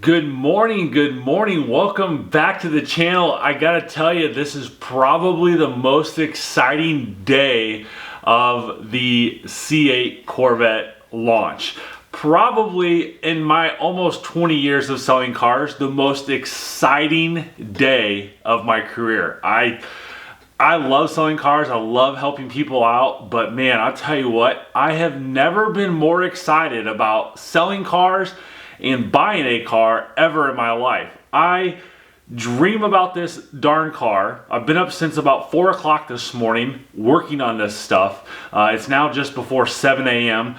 Good morning. Welcome back to the channel. I gotta tell you, this is probably the most exciting day of the C8 Corvette launch. Probably in my almost 20 years of selling cars, the most exciting day of my career. I love selling cars. I love helping people out, but man, I'll tell you what, I have never been more excited about selling cars and buying a car ever in my life. I dream about this darn car. I've been up since about 4 o'clock this morning working on this stuff. It's now just before 7 a.m.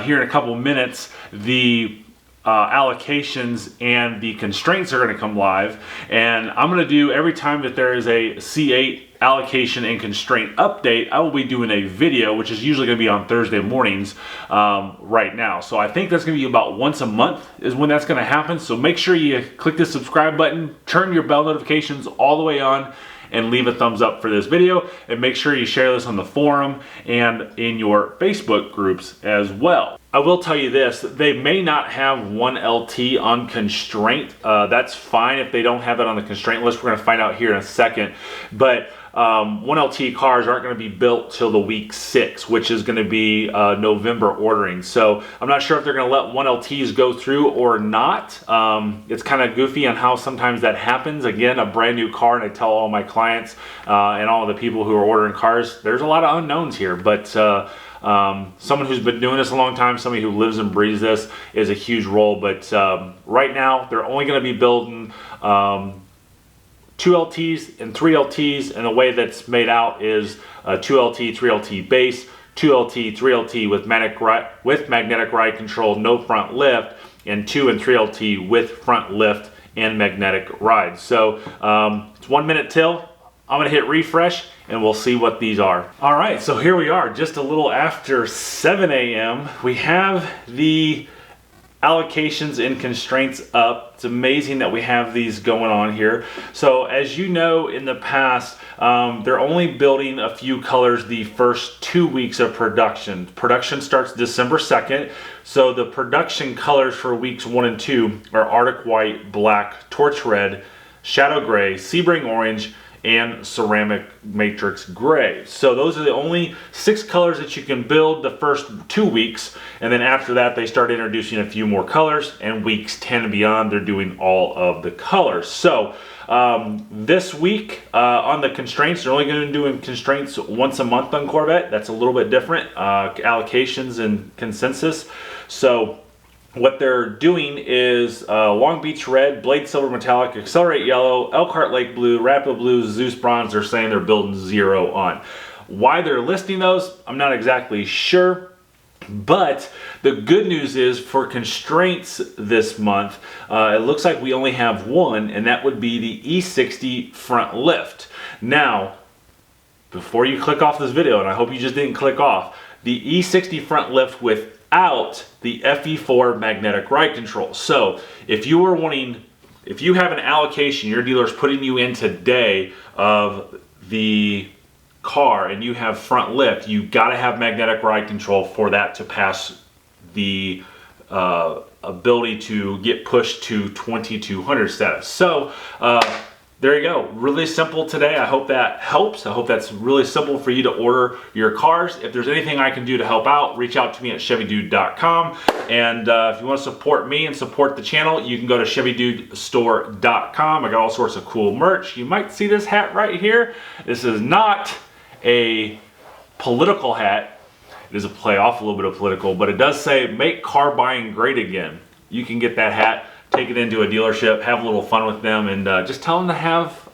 Here in a couple minutes, the allocations and the constraints are going to come live, and I'm going to do, every time that there is a C8 allocation and constraint update, I will be doing a video, which is usually going to be on Thursday mornings right now. So I think that's going to be about once a month is when that's going to happen. So make sure you click the subscribe button, turn your bell notifications all the way on, and leave a thumbs up for this video, and make sure you share this on the forum and in your Facebook groups as well. I will tell you this, they may not have 1LT on constraint. That's fine if they don't have it on the constraint list. We're going to find out here in a second. But 1LT cars aren't going to be built till the week 6, which is going to be November ordering. So I'm not sure if they're going to let 1LTs go through or not. It's kind of goofy on how sometimes that happens. Again, a brand new car, and I tell all my clients and all the people who are ordering cars, there's a lot of unknowns here, but someone who's been doing this a long time, somebody who lives and breathes this, is a huge role. But right now, they're only going to be building 2LTs and 3LTs, and the way that's made out is 2LT, 3LT base, 2LT, 3LT with magnetic ride control, no front lift, and 2 and 3LT with front lift and magnetic ride. So it's 1 minute till. I'm gonna hit refresh and we'll see what these are. All right, so here we are, just a little after 7 a.m. We have the allocations and constraints up. It's amazing that we have these going on here. So as you know, in the past, they're only building a few colors the first 2 weeks of production. Production starts December 2nd. So the production colors for weeks 1 and 2 are Arctic White, Black, Torch Red, Shadow Gray, Sebring Orange, and Ceramic Matrix Gray. So those are the only 6 colors that you can build the first 2 weeks, and then after that they start introducing a few more colors, and weeks 10 and beyond they're doing all of the colors. So this week on the constraints, they're only going to be doing constraints once a month on Corvette. That's a little bit different, allocations and consensus. So what they're doing is Long Beach Red, Blade Silver Metallic, Accelerate Yellow, Elkhart Lake Blue, Rapid Blue, Zeus Bronze. They're saying they're building 0 on. Why they're listing those, I'm not exactly sure. But the good news is, for constraints this month, it looks like we only have one, and that would be the E60 front lift. Now, before you click off this video, and I hope you just didn't click off, the E60 front lift without the FE4 magnetic ride control. So if you were wanting, if you have an allocation, your dealer's putting you in today of the car and you have front lift, you got to have magnetic ride control for that to pass the ability to get pushed to 2200 status. So there you go. Really simple today. I hope that helps. I hope that's really simple for you to order your cars. If there's anything I can do to help out, reach out to me at ChevyDude.com. And if you want to support me and support the channel, you can go to ChevyDudeStore.com. I got all sorts of cool merch. You might see this hat right here. This is not a political hat. It is a play off a little bit of political, but it does say "Make car buying great again." You can get that hat, take it into a dealership, have a little fun with them, and just tell them to have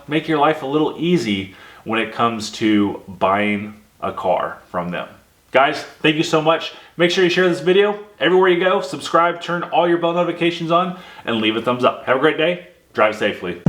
make your life a little easy when it comes to buying a car from them. Guys, thank you so much. Make sure you share this video everywhere you go. Subscribe, turn all your bell notifications on, and leave a thumbs up. Have a great day. Drive safely.